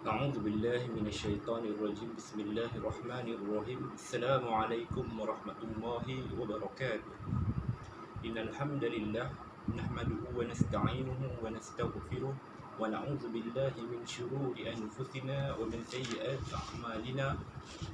أعوذ بالله من الشيطان الرجيم بسم الله الرحمن الرحيم السلام عليكم ورحمة الله وبركاته إن الحمد لله نحمده ونستعينه ونستغفره ونعوذ بالله من شرور أنفسنا ومن سيئات أعمالنا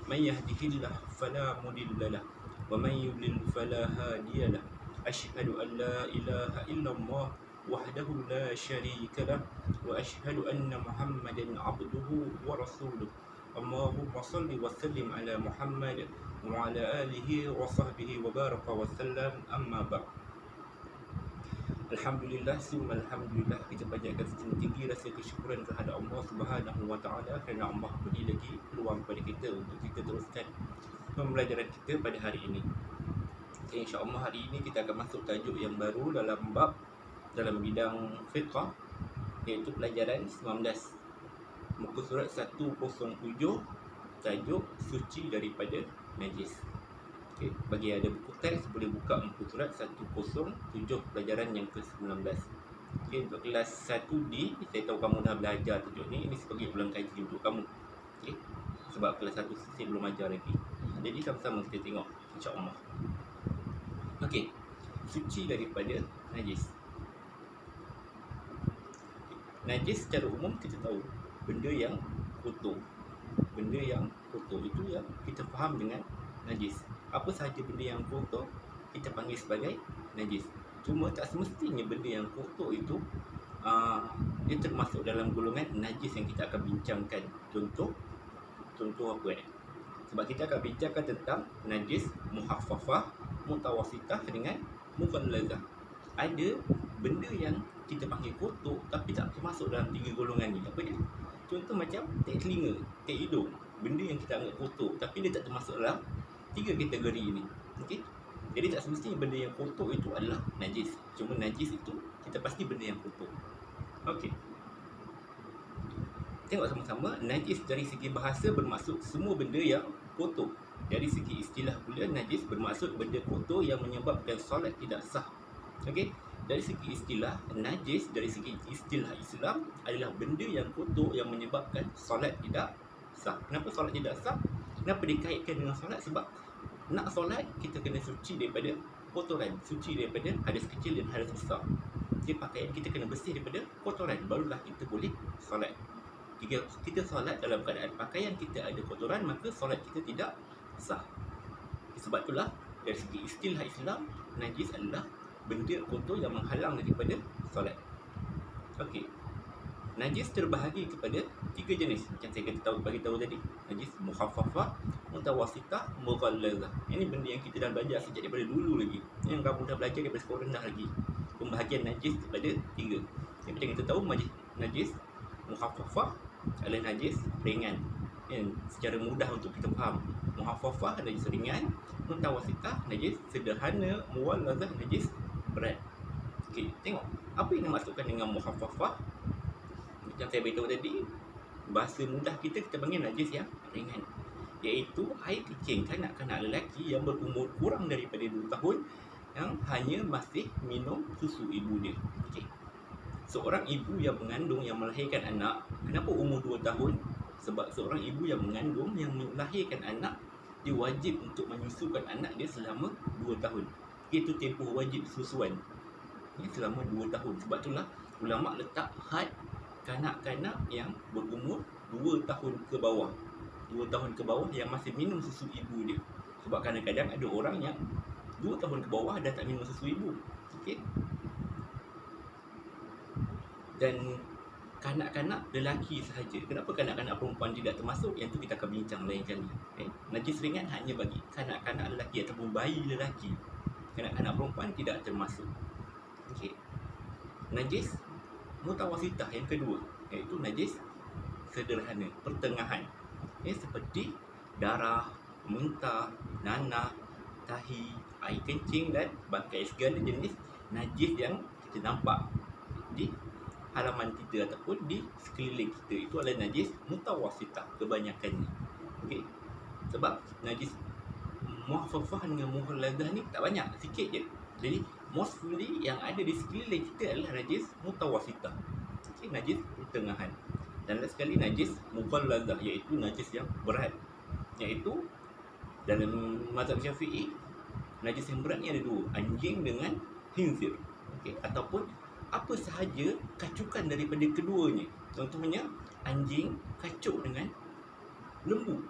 من يهده الله فلا مضل له ومن يضلل فلا هادي له أشهد أن لا إله إلا الله وحده لا شريك له وأشهد أن محمدا عبده ورسوله اللهم صل وسلم على محمد وعلى آله وصحبه وبارك وسلم أما بعد. Alhamdulillah, summa alhamdulillah, kita panjatkan setinggi rasa kesyukuran terhadap Allah Subhanahu wa taala kerana Allah beri lagi peluang kepada kita untuk kita teruskan pembelajaran kita pada hari ini. Okay, insya-Allah hari ini kita akan masuk tajuk yang baru dalam bidang fiqh, iaitu pelajaran 19, muka surat 107, tajuk suci daripada najis. Okay, bagi ada buku teks boleh buka muka surat 107, pelajaran yang ke-19. Okay, untuk kelas 1D, saya tahu kamu dah belajar tajuk ni, ini sebagai ulang kaji untuk kamu. Okay, sebab kelas 1 saya belum ajar lagi. Jadi sama-sama kita tengok, insya-Allah. Okey, suci daripada najis. Najis secara umum kita tahu benda yang kotor. Benda yang kotor itu yang kita faham dengan najis. Apa sahaja benda yang kotor kita panggil sebagai najis. Cuma tak semestinya benda yang kotor itu dia termasuk dalam golongan najis yang kita akan bincangkan. Contoh apa ni? Sebab kita akan bincangkan tentang najis muhaffafah, mutawasitah dengan mughallazah. Ada benda yang kita panggil kotor tapi tak termasuk dalam tiga golongan ni. Apa dia? Contoh macam tek telinga, tek hidung, benda yang kita anggap kotor tapi dia tak termasuk dalam tiga kategori ini. Okey. Jadi tak semestinya benda yang kotor itu adalah najis. Cuma najis itu kita pasti benda yang kotor. Okey. Tengok sama-sama, najis dari segi bahasa bermaksud semua benda yang kotor. Dari segi istilah pula, najis bermaksud benda kotor yang menyebabkan solat tidak sah. Okey. Dari segi istilah, najis dari segi istilah Islam adalah benda yang kotor yang menyebabkan solat tidak sah. Kenapa solat tidak sah? Kenapa dikaitkan dengan solat? Sebab nak solat, kita kena suci daripada kotoran, suci daripada hadas kecil dan hadas besar. Jadi pakaian kita kena bersih daripada kotoran, barulah kita boleh solat. Jika kita solat dalam keadaan pakaian kita ada kotoran, maka solat kita tidak sah. Sebab itulah dari segi istilah Islam, najis adalah benda kotor yang menghalang daripada solat. Okey. Najis terbahagi kepada tiga jenis macam saya bagi tahu tadi. Najis muhaffafah, mutawasitah, mughallazah. Ini benda yang kita dah belajar sejak daripada dulu lagi. Yang kamu dah belajar daripada sekolah rendah lagi. Pembahagian najis kepada tiga. Yang macam kita tahu najis muhaffafah adalah najis ringan. Secara mudah untuk kita faham. Muhaffafah najis ringan, mutawasitah najis sederhana, mughallazah najis berat. Okey, tengok apa yang dimaksudkan dengan muhaffafah. Macam saya beritahu tadi, bahasa mudah kita panggil najis yang ringan, iaitu air kencing kanak-kanak lelaki yang berumur kurang daripada 2 tahun yang hanya masih minum susu ibu dia. Okey. Seorang ibu yang mengandung yang melahirkan anak, kenapa umur 2 tahun? Sebab seorang ibu yang mengandung yang melahirkan anak, dia wajib untuk menyusukan anak dia selama 2 tahun. Itu tempoh wajib susuan. Ini selama 2 tahun. Sebab itulah ulama letak had kanak-kanak yang berumur 2 tahun ke bawah. 2 tahun ke bawah yang masih minum susu ibu dia. Sebab kadang-kadang ada orang yang 2 tahun ke bawah dah tak minum susu ibu. Okey. Dan kanak-kanak lelaki sahaja. Kenapa kanak-kanak perempuan tidak termasuk? Yang tu kita akan bincang lain kali. Okay. Najis ringan hanya bagi kanak-kanak lelaki ataupun bayi lelaki. Kanak-kanak perempuan tidak termasuk. Okey. Najis mutawasitah yang kedua, iaitu najis sederhana, pertengahan. Seperti darah, muntah, nanah, tahi, air kencing dan bangkai, segala jenis najis yang kita nampak di halaman kita ataupun di sekeliling kita, itu adalah najis mutawasitah kebanyakannya. Okey. Sebab najis muhaffafah dengan mughallazah ni tak banyak, sikit je. Jadi mostly yang ada di sekeliling kita adalah najis mutawasitah. Okey, najis pertengahan. Dan last sekali najis mughallazah, iaitu najis yang berat. Iaitu dalam mazhab Syafi'i, najis yang berat ni ada dua, anjing dengan khinzir. Okey, ataupun apa sahaja kacukan daripada keduanya. Contohnya anjing kacuk dengan lembu,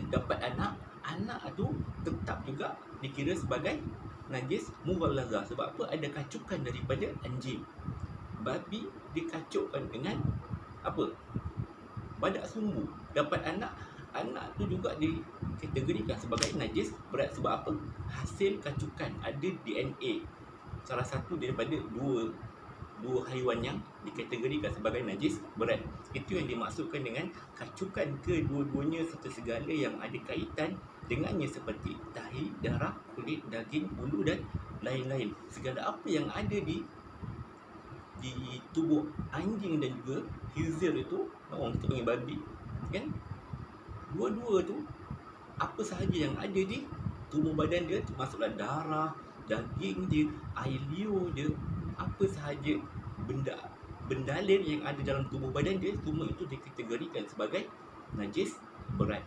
dapat anak, anak tu tetap juga dikira sebagai najis mughallazah. Sebab apa? Ada kacukan daripada anjing. Babi dikacukkan dengan apa? Badak sumbu, dapat anak, anak tu juga dikategorikan sebagai najis berat. Sebab apa? Hasil kacukan, ada DNA salah satu daripada dua haiwan yang dikategorikan sebagai najis berat. Itu yang dimaksudkan dengan kacukan kedua-duanya serta segala yang ada kaitan dengannya, seperti tahi, darah, kulit, daging, bulu dan lain-lain. Segala apa yang ada di tubuh anjing dan juga khinzir itu, orang kita panggil babi, kan? Dua-dua tu, apa sahaja yang ada di tubuh badan dia, termasuklah darah, daging dia, air liur dia, apa sahaja benda lain yang ada dalam tubuh badan dia, semua itu dikategorikan sebagai najis berat.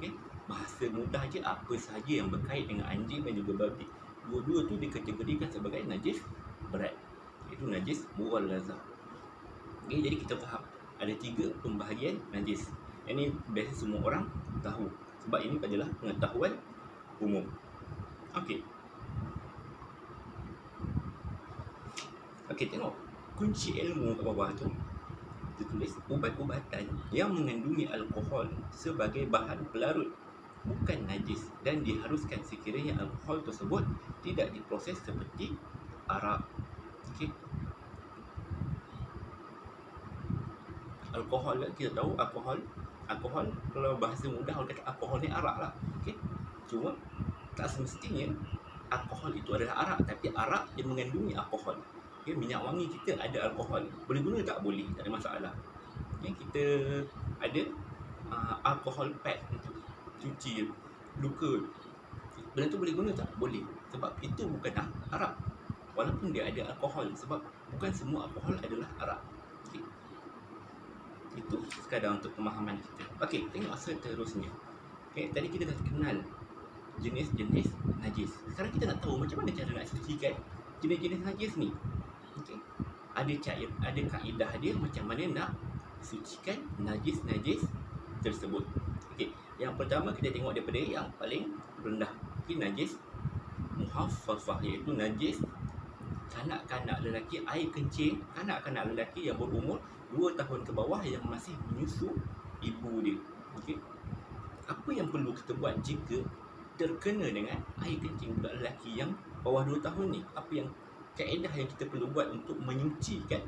Okay? Bahasa mudah je, apa sahaja yang berkait dengan anjing dan juga babi, dua-dua tu dikategorikan sebagai najis berat. Itu najis mughallazah. Okay, jadi kita faham ada 3 pembahagian najis. Ini biasa semua orang tahu, sebab ini adalah pengetahuan umum. Okey. Okey, tengok kunci ilmu kat bawah tu. Dia tulis ubat-ubatan yang mengandungi alkohol sebagai bahan pelarut bukan najis dan diharuskan sekiranya alkohol tersebut tidak diproses seperti arak. Okey. Alkohol, kita tahu alkohol kalau bahasa mudah orang kata alkohol ni arak lah. Okey. Cuma tak semestinya alkohol itu adalah arak, tapi arak yang mengandungi alkohol. Okay, minyak wangi kita ada alkohol, boleh guna tak? Boleh, tak ada masalah. Okay, kita ada alkohol pad untuk cuci luka, benda tu boleh guna tak? Boleh, sebab itu bukan arak, walaupun dia ada alkohol, sebab bukan semua alkohol adalah arak. Okay. Itu sekadar untuk pemahaman kita. Okey, tengok seterusnya. Okay, tadi kita dah kenal jenis-jenis najis. Sekarang kita nak tahu macam mana cara nak sucikan jenis-jenis najis ni. Okey. Ada kaedah dia macam mana nak sucikan najis-najis tersebut. Okey, yang pertama kita tengok daripada yang paling rendah. Okey, najis muhaffafah, iaitu najis kanak-kanak lelaki, air kencing kanak-kanak lelaki yang berumur 2 tahun ke bawah yang masih menyusu ibu dia. Okey. Apa yang perlu kita buat jika terkena dengan air kencing budak lelaki yang bawah 2 tahun ni? Apa yang kaedah yang kita perlu buat untuk menyucikan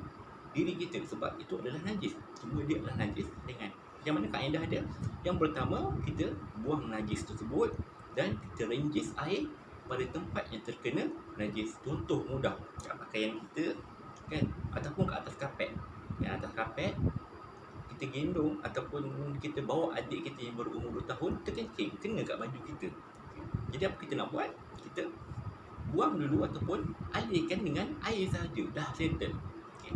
diri kita, sebab itu adalah najis. Semua dia adalah najis dengan yang mana kaedah dia. Yang pertama, kita buang najis tersebut dan kita rinjis air pada tempat yang terkena najis. Contoh mudah, kat pakaian kita kan, ataupun kat atas kapet. Yang atas kapet kita gendong ataupun kita bawa adik kita yang berumur 2 tahun terkencing, kena kat baju kita. Jadi apa kita nak buat? Kita buang dulu ataupun alirkan dengan air sahaja, dah settle. Okay.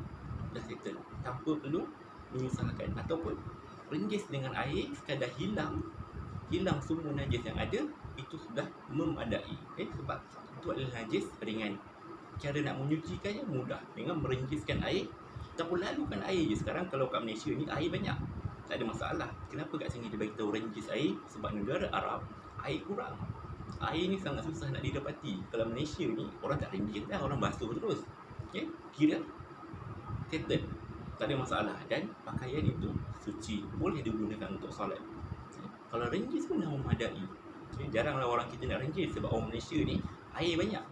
Dah settle, tanpa perlu menyusahkan, ataupun rinjis dengan air sekadar hilang semua najis yang ada, itu sudah memadai. Okay. Sebab itu adalah najis ringan. Cara nak menyucikannya mudah, dengan merinjiskan air ataupun lalukan air je. Sekarang kalau kat Malaysia ni air banyak, tak ada masalah. Kenapa kat sini dia bagi tahu rinjis air? Sebab negara Arab air kurang, air ni sangat susah nak didapati. Kalau Malaysia ni orang tak rinjis dah, orang basuh terus. Okay? Kira settle, tak ada masalah, dan pakaian itu suci, boleh digunakan untuk solat. Kalau rinjis pun dah memadai. Jaranglah orang kita nak rinjis, sebab orang Malaysia ni air banyak.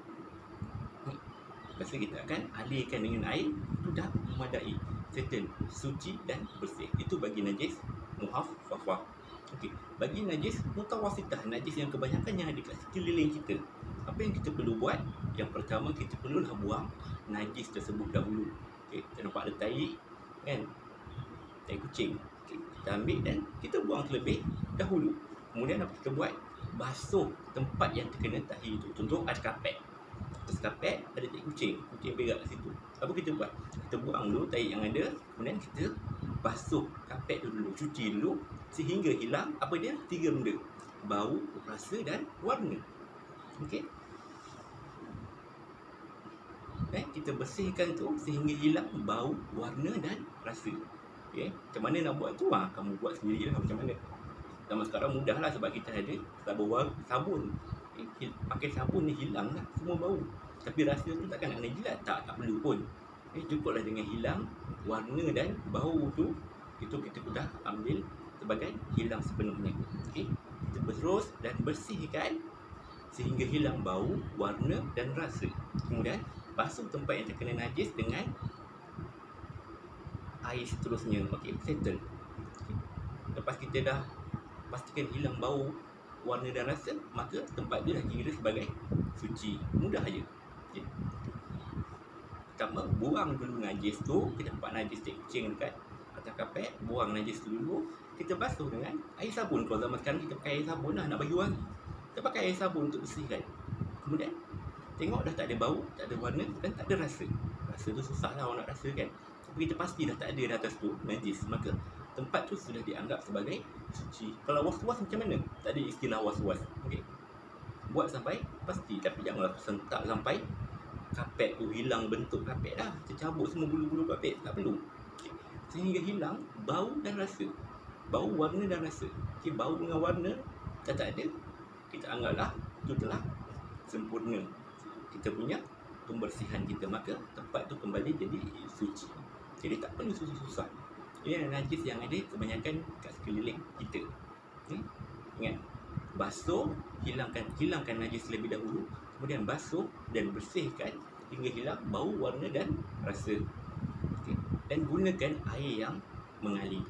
Lepas tu kita akan alirkan dengan air, itu dah memadai, settle, suci dan bersih. Itu bagi najis muhaffafah. Okey, bagi najis mutawasitah, najis yang kebanyakan yang ada kat sekeliling kita, apa yang kita perlu buat? Yang pertama, kita perlulah buang najis tersebut dahulu. Okey, kita nampak ada tai kan, tai kucing. Okey, kita ambil dan kita buang terlebih dahulu. Kemudian apa kita buat? Basuh tempat yang terkena tahi itu. Contoh ada kapet, atas kapet ada tai kucing berak kat situ. Apa kita buat? Kita buang dulu tai yang ada, kemudian kita basuh kapet tu dulu, cuci dulu sehingga hilang apa dia? 3 benda. Bau, rasa dan warna. Okey. Kita bersihkan tu sehingga hilang bau, warna dan rasa. Okey. Macam mana nak buat tu? Kamu buat sendirilah macam mana. Zaman sekarang mudah lah sebab kita ada sabun. Pakai sabun ni hilang lah semua bau. Tapi rasa tu takkan nak kena jilat. Tak perlu pun. Cukuplah dengan hilang warna dan bau tu. Itu kita dah ambil sebagai hilang sepenuhnya. Okey. Kita terus dan bersihkan sehingga hilang bau, warna dan rasa. Kemudian basuh tempat yang terkena najis dengan air seterusnya. Okey, settle. Okay. Lepas kita dah pastikan hilang bau, warna dan rasa, maka tempat dia dah kira sebagai suci. Mudah aja. Okay. Pertama, buang dulu najis tu. Kita nampak najis kucing dekat atas kapet, buang najis tu dulu. Kita basuh dengan air sabun. Kalau zaman sekarang kita pakai air sabun lah nak bagi wangi. Kita pakai air sabun untuk bersihkan. Kemudian tengok dah tak ada bau, tak ada warna dan tak ada rasa. Rasa tu susah lah orang nak rasa kan. Tapi kita pasti dah tak ada di atas tu najis, maka tempat tu sudah dianggap sebagai suci. Kalau was-was macam mana? Tak ada istilah was-was. Okey. Buat sampai pasti, tapi janganlah sentak sampai kapet tu hilang bentuk kapet dah. Kita cabut semua bulu-bulu kapet, tak perlu. Okay. Sehingga hilang bau dan rasa. Bau, warna dan rasa. Okay, bau dengan warna dah tak ada. Kita anggaplah itu telah sempurna kita punya pembersihan kita, maka tempat tu kembali jadi suci. Jadi tak perlu susah-susah. Ini najis yang ada kebanyakan kat sekeliling kita. Ingat, basuh, hilangkan najis lebih dahulu, kemudian basuh dan bersihkan hingga hilang bau, warna dan rasa. Okay. Dan gunakan air yang mengalir.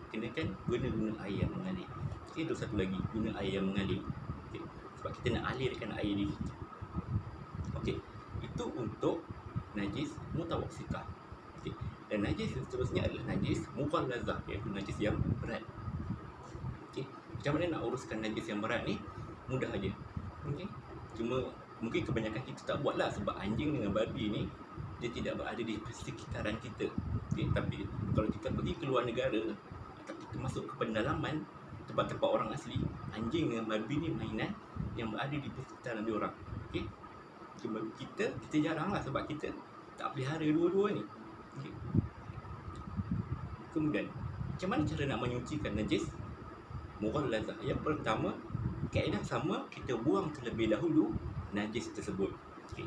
Guna air yang mengalir. Okay, itu satu lagi, guna air yang mengalir. Okay. Sebab kita nak alirkan air ni. Okey, itu untuk najis mutawassithah. Okey. Dan najis seterusnya adalah najis mughallazah, iaitu najis yang berat. Okey. Macam mana nak uruskan najis yang berat ni? Mudah aja. Okey. Cuma mungkin kebanyakan kita tak buatlah sebab anjing dengan babi ni dia tidak berada di sekitaran kita. Okey, tapi kalau kita pergi ke luar negara atau kita masuk ke pendalaman tempat-tempat orang asli, anjing dengan babi ni mainan yang berada di sekitaran dia orang. Okey. Cuma kita jarang lah sebab kita tak pelihara dua-dua ni. Okay. Kemudian, macam mana cara nak menyucikan najis mughallazah? Yang pertama, kaedah sama, kita buang terlebih dahulu najis tersebut. Okay.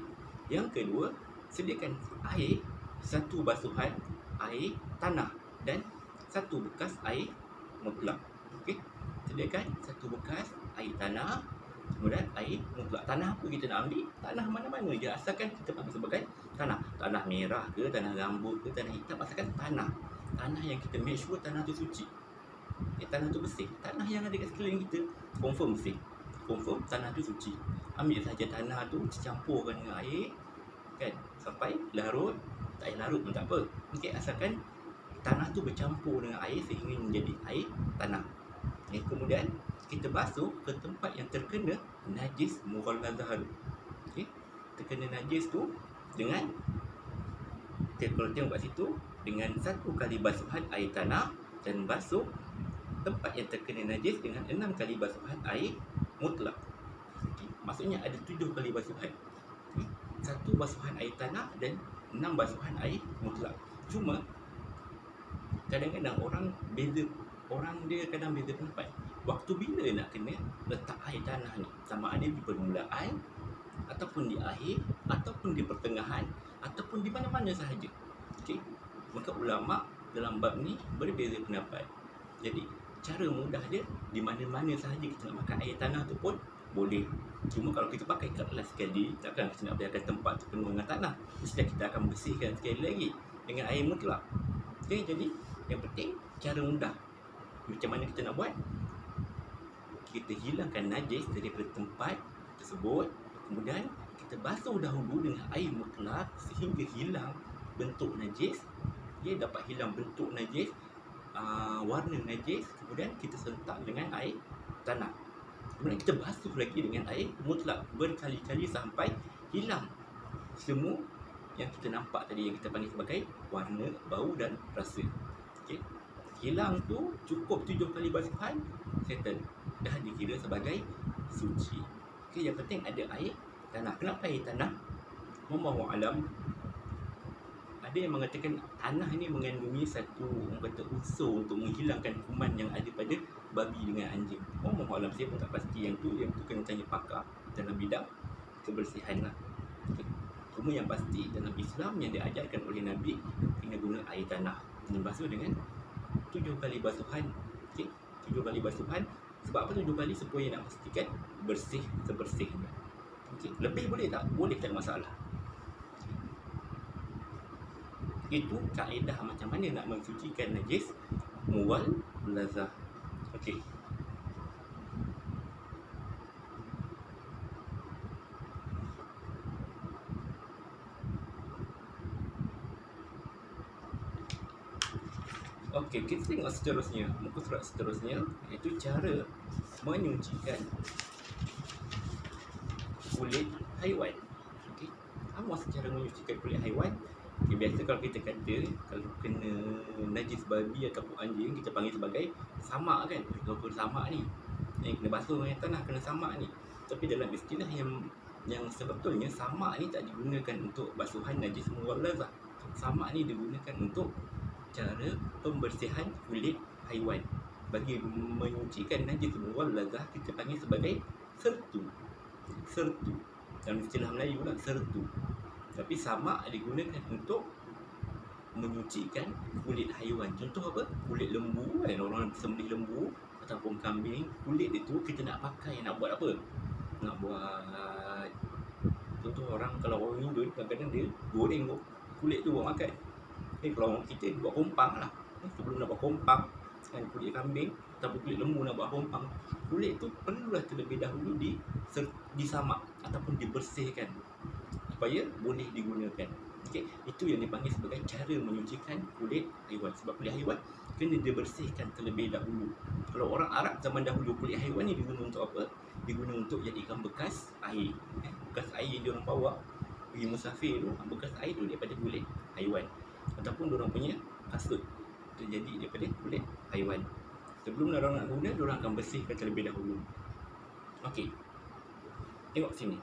Yang kedua, sediakan air, satu basuhan air tanah dan satu bekas air mutlak. Okay. Sediakan satu bekas air tanah, kemudian air mutlak. Tanah apa kita nak ambil? Tanah mana-mana je, asalkan kita ambil sebagai tanah. Tanah merah ke, tanah rambut ke, tanah hitam, asalkan tanah. Tanah yang kita make sure tanah tu suci. Tanah tu bersih. Tanah yang ada kat sekeliling kita confirm bersih. Confirm tanah tu suci. Ambil saja tanah tu, campurkan dengan air kan, sampai larut. Tak payah larut pun tak apa. Okey, asalkan tanah tu bercampur dengan air sehingga menjadi air tanah. Kemudian kita basuh ke tempat yang terkena najis mughallazah tu. Okey, terkena najis tu dengan, kita kalau tengok kat situ, dengan satu kali basuhan air tanah, dan basuh tempat yang terkena najis dengan 6 kali basuhan air mutlak. Okay. Maksudnya ada 7 kali basuhan. Okay. Satu basuhan air tanah dan 6 basuhan air mutlak. Cuma kadang-kadang orang dia kadang beza pendapat. Waktu bila nak kena letak air tanah ni, sama ada di permulaan ataupun di akhir ataupun di pertengahan ataupun di mana-mana sahaja. Okey. Maka ulama dalam bab ni berbeza pendapat. Jadi cara mudah dia, di mana-mana sahaja kita nak pakai air tanah tu pun boleh. Cuma kalau kita pakai kelas sekali, takkan kita nak biarkan tempat tu penuh dengan tanah. Mesti kita akan bersihkan sekali lagi dengan air mutlak. Okey, jadi yang penting cara mudah. Macam mana kita nak buat? Kita hilangkan najis daripada tempat tersebut, kemudian kita basuh dahulu dengan air mutlak sehingga hilang bentuk najis. Dia dapat hilang bentuk najis, warna najis, kemudian kita sentak dengan air tanah. Kemudian kita basuh lagi dengan air mutlak berkali-kali sampai hilang semua yang kita nampak tadi, yang kita panggil sebagai warna, bau dan rasa. Okey. hilang tu cukup 7 kali basuhan, settle, dah dikira sebagai suci. Okey, yang penting ada air tanah. Kenapa air tanah? Wallahu alam, ada yang mengatakan tanah ini mengandungi satu, orang kata, unsur untuk menghilangkan kuman yang ada pada babi dengan anjing. Wallahu alam, saya pun tak pasti yang tu kena tanya pakar dalam bidang kebersihan lah. Okay. Cuma yang pasti dalam Islam yang diajarkan oleh Nabi, kena guna air tanah dan basuh dengan 7 kali basuhan. Okay. 7 kali basuhan. Sebab apa 7 kali? Supaya nak pastikan bersih sebersihnya. Okay. Lebih boleh tak? Boleh, tak ada masalah. Itu kaedah macam mana nak mensucikan najis mughallazah. Okey. Okey, kita tengok seterusnya, muka surat seterusnya, iaitu cara menyucikan kulit haiwan. Okey. Apa cara menyucikan kulit haiwan? Okay, biasa kalau kita kata, kalau kena najis babi ataupun anjing, kita panggil sebagai samak kan. Kalau samak ni, kena basuh dengan tanah, kena samak ni. Tapi dalam istilah yang sebetulnya, samak ni tak digunakan untuk basuhan najis mughallazah. Samak ni digunakan untuk cara pembersihan kulit haiwan. Bagi menyucikan najis mughallazah, kita panggil sebagai sertu. Sertu. Dalam istilah Melayu lah, sertu. Tapi samak digunakan untuk menyucikan kulit haiwan. Contoh apa? Kulit lembu kan, orang sembelih lembu ataupun kambing, kulit itu kita nak pakai, nak buat apa? Nak buat, contoh orang, kalau orang Indon kadang-kadang dia goreng kulit tu buat makan. Kalau kita buat kompang lah, sebelum nak buat kompang kan, kulit kambing ataupun kulit lembu nak buat kompang, kulit tu perlulah terlebih dahulu disamak ataupun dibersihkan supaya boleh digunakan. Okey, itu yang dipanggil sebagai cara menyucikan kulit haiwan. Sebab kulit haiwan kena dibersihkan terlebih dahulu. Kalau orang Arab zaman dahulu, kulit haiwan ni diguna untuk apa? Diguna untuk jadikan bekas air. Bekas air yang diorang bawa pergi musafir tu, bekas air tu daripada kulit haiwan. Ataupun diorang punya kasut terjadi daripada kulit haiwan. Sebelum diorang nak guna, diorang akan bersihkan terlebih dahulu. Okey, tengok sini.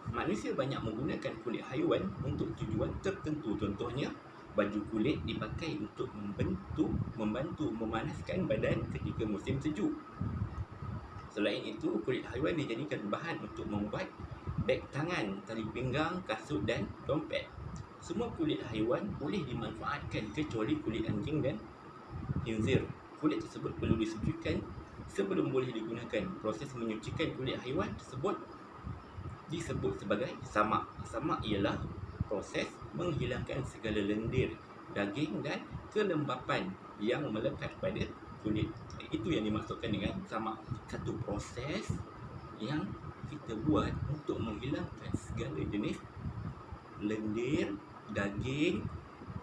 Manusia banyak menggunakan kulit haiwan untuk tujuan tertentu. Contohnya, baju kulit dipakai untuk membantu memanaskan badan ketika musim sejuk. Selain itu, kulit haiwan dijadikan bahan untuk membuat beg tangan, tali pinggang, kasut dan dompet. Semua kulit haiwan boleh dimanfaatkan kecuali kulit anjing dan khinzir. Kulit tersebut perlu disucikan sebelum boleh digunakan. Proses menyucikan kulit haiwan tersebut disebut sebagai samak. Samak ialah proses menghilangkan segala lendir, daging dan kelembapan yang melekat pada kulit. Itu yang dimaksudkan dengan samak. Satu proses yang kita buat untuk menghilangkan segala jenis lendir, daging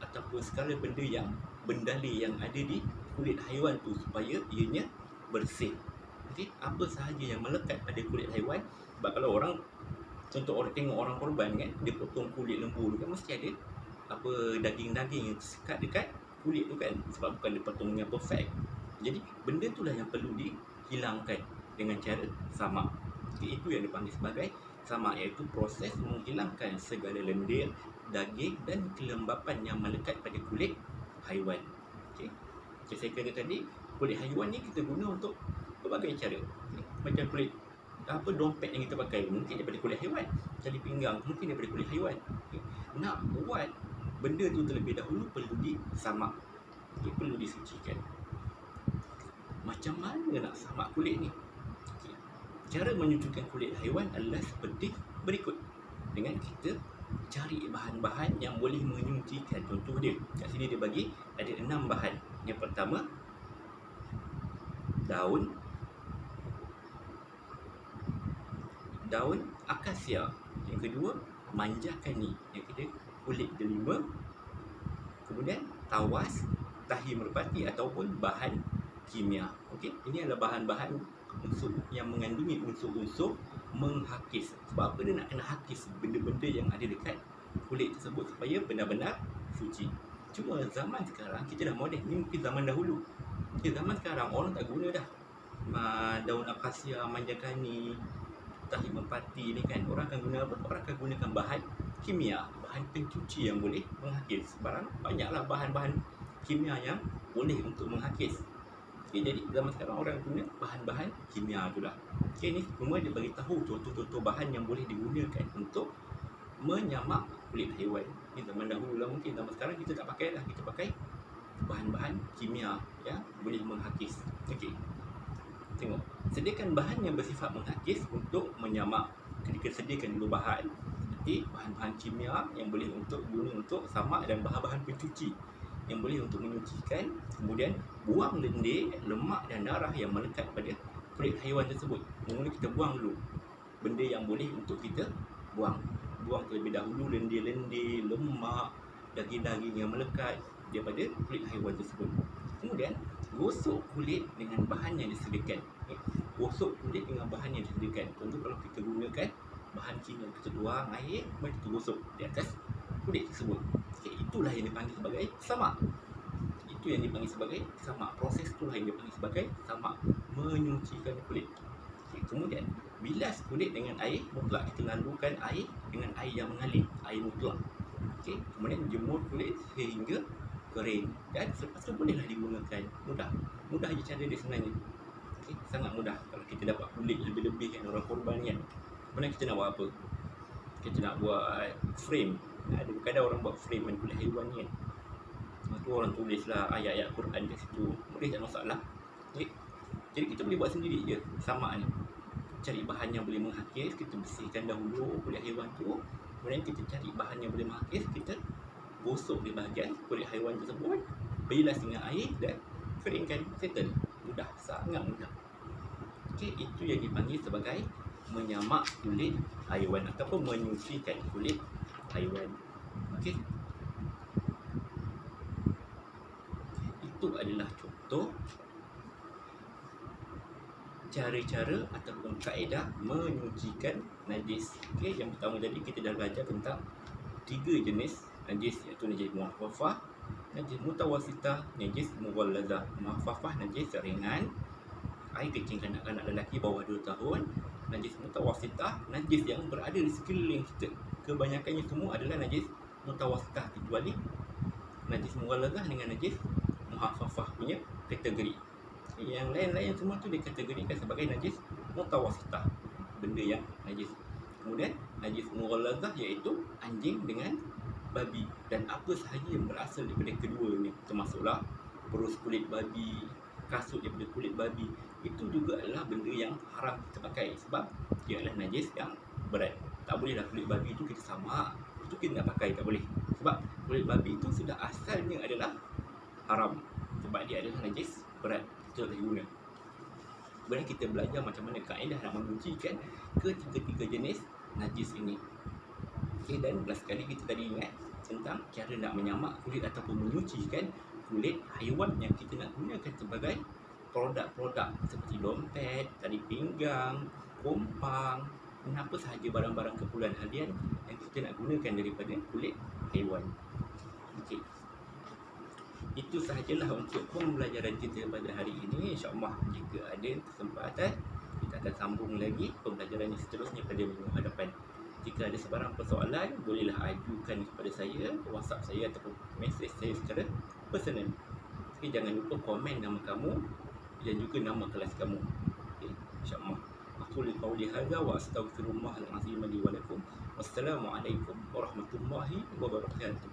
ataupun segala benda yang bendali yang ada di kulit haiwan tu supaya ianya bersih. Okey, apa sahaja yang melekat pada kulit haiwan. Sebab kalau orang, contoh orang tengok orang korban kan, dia potong kulit lembu tu kan, mesti ada apa daging-daging yang tersekat dekat kulit tu kan, sebab bukan dia potong yang perfect. Jadi benda itulah yang perlu dihilangkan dengan cara samak. Okay, itu yang dipanggil sebagai samak, iaitu proses menghilangkan segala lendir, daging dan kelembapan yang melekat pada kulit haiwan. Okay. Saya kata tadi, kulit haiwan ni kita guna untuk berbagai cara. Okay. Macam kulit dompet yang kita pakai mungkin daripada kulit haiwan, tali pinggang mungkin daripada kulit haiwan. Okay. Nak buat benda tu terlebih dahulu perlu disamak. Okay. Perlu disucikan. Macam mana nak samak kulit ni? Okay. Cara menyucikan kulit haiwan adalah seperti berikut. Dengan kita cari bahan-bahan yang boleh menyucikan. Contoh dia, kat sini dia bagi ada 6 bahan. Yang pertama, daun akasia. Yang kedua, manjakani. Yang ketiga, kulit delima. Kemudian tawas, tahi merpati ataupun bahan kimia. Okey, ini adalah bahan-bahan unsur yang mengandungi unsur-unsur menghakis. Sebab apa dia nak kena hakis benda-benda yang ada dekat kulit tersebut supaya benar-benar suci. Cuma zaman sekarang kita dah moden. Ni mungkin zaman dahulu. Zaman sekarang orang tak guna dah daun akasia, manjagani, tahi merpati ni kan. Orang akan guna apa? Orang akan gunakan bahan kimia, bahan pencuci yang boleh menghakis. Barang banyaklah bahan-bahan kimia yang boleh untuk menghakis. Jadi zaman sekarang orang guna bahan-bahan kimia tu lah. Ni semua dia bagi tahu contoh-contoh bahan yang boleh digunakan untuk menyamak kulit haiwan. Ni zaman dahulu lah, mungkin zaman sekarang kita tak pakai lah. Kita pakai bahan-bahan kimia yang boleh menghakis. Okey. Tengok, sediakan bahan yang bersifat menghakis untuk menyamak. Kita sediakan dulu bahan, nanti bahan-bahan kimia yang boleh untuk guna untuk samak, dan bahan-bahan pencuci yang boleh untuk menyucikan. Kemudian buang lendir, lemak dan darah yang melekat pada kulit haiwan tersebut. Mula kita buang dulu benda yang boleh untuk kita buang terlebih dahulu, lendir-lendir, lemak, daging-daging yang melekat daripada kulit haiwan tersebut. Kemudian gosok kulit dengan bahan yang disediakan. Gosok kulit dengan bahan yang disediakan. Contoh kalau kita gunakan bahan kimia, kita tuang air, kemudian kita gosok di atas kulit tersebut. Itulah yang dipanggil sebagai samak. Itu yang dipanggil sebagai samak. Proses itulah yang dipanggil sebagai samak, menyucikan kulit. Kemudian bilas kulit dengan air mutlak. Kita lalukan air dengan air yang mengalir, air mutlak. Kemudian jemur kulit sehingga kering, dan selepas tu bolehlah digunakan. Mudah je cara dia sebenarnya. Sangat mudah. Kalau kita dapat kulit lebih-lebih kan, orang korban kan, sebenarnya kita nak buat apa? Kita nak buat frame. Ada kadang orang buat frame kan, kulit haiwan ni kan. Lepas tu orang tulislah ayat-ayat Quran kat situ. Boleh, tak masalah. Jadi kita boleh buat sendiri je samak ni. Cari bahan yang boleh menghakis, kita bersihkan dahulu kulit haiwan tu. Kemudian kita cari bahan yang boleh menghakis, kita gosok di bahagian kulit haiwan tersebut, bilas dengan air dan keringkan. Settle. Mudah, sangat mudah. Itu yang dipanggil sebagai menyamak kulit haiwan ataupun menyucikan kulit haiwan. Itu adalah contoh cara-cara ataupun kaedah menyucikan najis. Yang pertama tadi kita dah belajar tentang 3 jenis najis, iaitu najis muhaffafah, najis mutawasitah, najis mughallazah. Muhaffafah najis ringan, air kencing kanak-kanak lelaki bawah 2 tahun. Najis mutawasitah, najis yang berada di sekeliling kita. Kebanyakannya semua adalah najis mutawasitah, kecuali najis mughallazah dengan najis muhaffafah punya kategori. Yang lain-lain semua tu dikategorikan sebagai najis mutawasitah, benda yang najis. Kemudian najis mughallazah iaitu anjing dengan babi, dan apa sahaja yang berasal daripada kedua ni, termasuklah perus kulit babi, kasut daripada kulit babi. Itu juga adalah benda yang haram kita pakai, sebab dia adalah najis yang berat. Tak bolehlah kulit babi itu kita samak, itu kita nak pakai, tak boleh. Sebab kulit babi itu sudah asalnya adalah haram, sebab dia adalah najis berat, kita tak boleh guna. Sebenarnya kita belajar macam mana kaedah nak menyucikan ketiga-tiga jenis najis ini. Dan last sekali kita tadi ingat tentang cara nak menyamak kulit ataupun menyucikan kulit haiwan yang kita nak gunakan sebagai produk-produk seperti dompet, tali pinggang, kompang, dan apa sahaja barang-barang keperluan harian yang kita nak gunakan daripada kulit haiwan. Itu sahajalah untuk pembelajaran kita pada hari ini. InsyaAllah jika ada kesempatan, kita akan sambung lagi pembelajaran yang seterusnya pada minggu hadapan. Jika ada sebarang persoalan, bolehlah ajukan kepada saya, WhatsApp saya ataupun mesej saya secara personal. Jangan lupa komen nama kamu dan juga nama kelas kamu. InsyaAllah. Aku liqauli hadza wa astaghfirullahal azim li wa lakum. Wassalamualaikum warahmatullahi wabarakatuh.